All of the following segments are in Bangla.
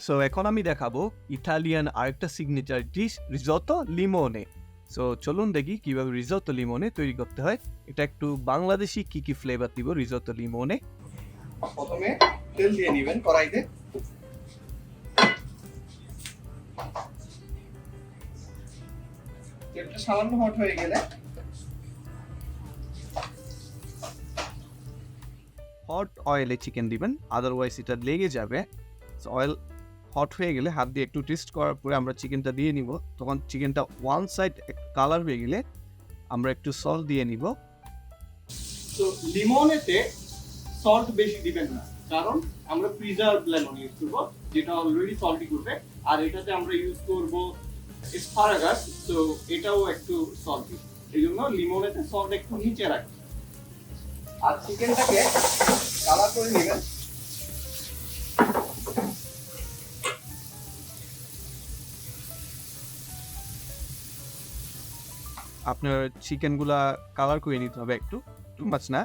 সো এখন আমি দেখাবো ইটালিয়ান আরেকটা সিগনেচার ডিশ রিজোতো লিমোনে। সো চলুন দেখি কিভাবে রিজোতো লিমোনে তৈরি করতে হয়। এটা একটু বাংলাদেশি কি ফ্লেভার দিব রিজোতো লিমোনে। প্রথমে তেল দিয়ে নেবেন কড়াইতে। তেলটা সামান্য হট হয়ে গেলে হট অয়েলে চিকেন দিবেন, আদারওয়াইজ এটা লেগে যাবে। অয়েল হট হয়ে গেলে হাত দিয়ে একটু টেস্ট করার পরে আমরা চিকেনটা দিয়ে নিব। তখন চিকেনটা ওয়ান সাইড কালার হয়ে গেলে আমরা একটু সল্ট দিয়ে নিব। তো লিমনেতে সল্ট বেশি দিবেন না, কারণ আমরা প্রিজার্ভ লেমন ইউজ করব যেটা অলরেডি সল্টি করবে। আর এটাতে আমরা ইউজ করব অ্যাসপারাগাস, তো এটাও একটু সল্টি, এই জন্য লিমনেতে সল্ট একটু নিচে রাখি। আর চিকেনটাকে কালার করে নেবেন। আপনার চিকেনগুলা কালার করে নিতে হবে, একটু টু মাছ না,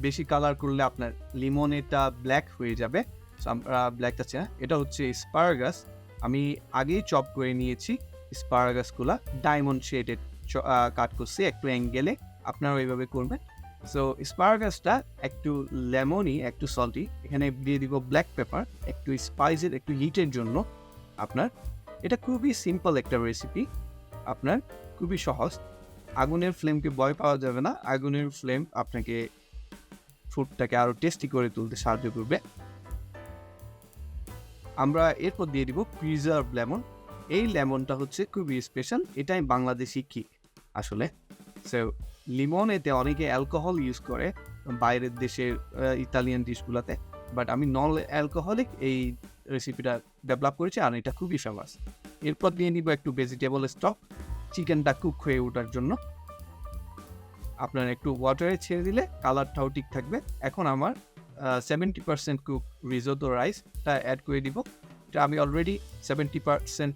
বেশি কালার করলে আপনার লিমনেটা ব্ল্যাক হয়ে যাবে। আমরা ব্ল্যাক আছে না, এটা হচ্ছে স্পারাগাস। আমি আগেই চপ করে নিয়েছি স্পারাগাসগুলা, ডায়মন্ড শেডেড কাট করছি একটু অ্যাঙ্গেলে, আপনারা ওইভাবে করবেন। সো স্পারাগাসটা একটু লেমনি একটু সল্টি, এখানে দিয়ে দিব ব্ল্যাক পেপার, একটু স্পাইসের একটু হিটের জন্য। আপনার এটা খুবই সিম্পল একটা রেসিপি, আপনার খুবই সহজ। আগুনের ফ্লেমকে ভয় পাওয়া যাবে না, আগুনের ফ্লেম আপনাকে ফুডটাকে আরও টেস্টি করে তুলতে সাহায্য করবে। আমরা এরপর দিয়ে দিব প্রিজার্ভ লেমন। এই লেমনটা হচ্ছে খুবই স্পেশাল, এটাই বাংলাদেশি কি আসলে। সো লিমনেতে অনেকে অ্যালকোহল ইউজ করে বাইরের দেশের ইতালিয়ান ডিশগুলোতে, বাট আমি নন অ্যালকোহলিক এই রেসিপিটা ডেভেলপ করেছি, আর এটা খুবই সহজ। এরপর দিয়ে নিব একটু ভেজিটেবল স্টক, চিকেনটা কুক হয়ে ওঠার জন্য। আপনার একটু ওয়াটারে ছেড়ে দিলে কালারটাও ঠিক থাকবে। এখন আমার 70% কুক রিজোতো রাইসটা অ্যাড করে দিব। এটা আমি অলরেডি 70%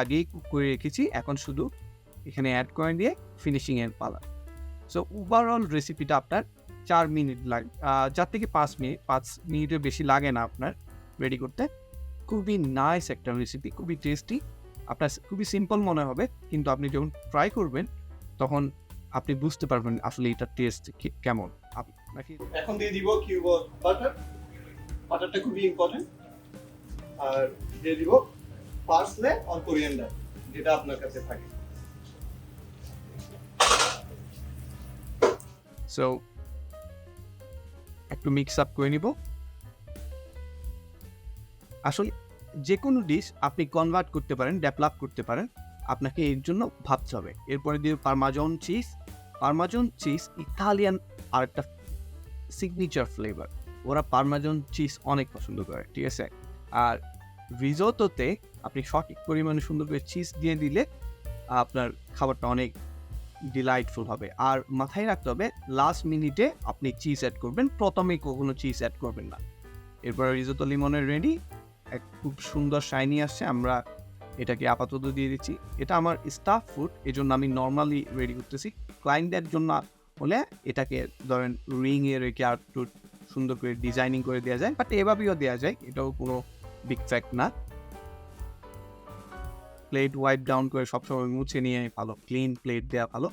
আগেই কুক করে রেখেছি, এখন শুধু এখানে অ্যাড করে দিয়ে ফিনিশিংয়ের পালা। সো ওভারঅল রেসিপিটা আপনার 4 মিনিট লাগে, 4 থেকে 5 মিনিট, 5 মিনিটের বেশি লাগে না আপনার রেডি করতে। খুবই নাইস একটা রেসিপি, খুবই টেস্টি। আপনার খুবই সিম্পল মনে হবে, কিন্তু আপনি যখন ট্রাই করবেন তখন আপনি বুঝতে পারবেন আসলে এটা টেস্ট কেমন। এখন দিয়ে দিব কিউব বাটার। বাটারটা খুবই ইম্পর্টেন্ট। আর দিয়ে দিব পার্সলে আর কোরিয়ান্ডার, যেটা আপনার কাছে থাকে। সো একটু মিক্স আপ করে নিব। আসলে যে কোনো ডিশ আপনি কনভার্ট করতে পারেন, ডেভেলপ করতে পারেন, আপনাকে এর জন্য ভাবতে হবে। এরপরে দিয়ে পারমাজন চিজ। পারমাজন চিজ ইতালিয়ান আরেকটা সিগনেচার ফ্লেভার, ওরা পারমাজন চিজ অনেক পছন্দ করে, ঠিক আছে। আর রিজোতোতে আপনি সঠিক পরিমাণে সুন্দর করে চিজ দিয়ে দিলে আপনার খাবারটা অনেক ডিলাইটফুল হবে। আর মাথায় রাখতে হবে লাস্ট মিনিটে আপনি চিজ অ্যাড করবেন, প্রথমে কখনো চিজ অ্যাড করবেন না। এরপরে রিজোতো লিমনের রেডি, এক খুব সুন্দর শাইনি আসছে। আমরা এটাকে আপাতত দিয়ে দিচ্ছি। এটা আমার স্টাফ ফুড, এই জন্য আমি নর্মালি রেডি করতেছি। ক্লায়েন্টদের জন্য হলে এটাকে ধরেন রিংয়ে রেখে আর একটু সুন্দর করে ডিজাইনিং করে দেওয়া যায়, বাট এভাবেও দেওয়া যায়, এটাও কোনো বিগ ফ্যাক্ট না। প্লেট ওয়াইপ ডাউন করে সবসময় মুছে নিয়ে ভালো, ক্লিন প্লেট দেওয়া ভালো।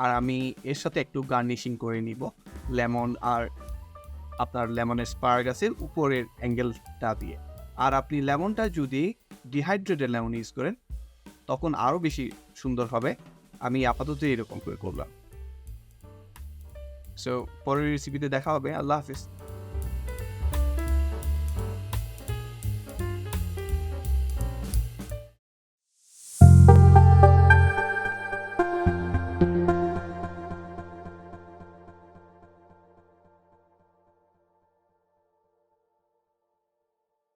আর আমি এর সাথে একটু গার্নিশিং করে নিব লেমন আর আপনার লেমনের স্পারাগাসের উপরের অ্যাঙ্গেলটা দিয়ে। আর আপনি লেমনটা যদি ডিহাইড্রেটেড লেমন ইউজ করেন তখন আরও বেশি সুন্দর হবে। আমি আপাতত এরকম করে করলাম। সো পরের রেসিপিতে দেখা হবে। আল্লাহ হাফিজ।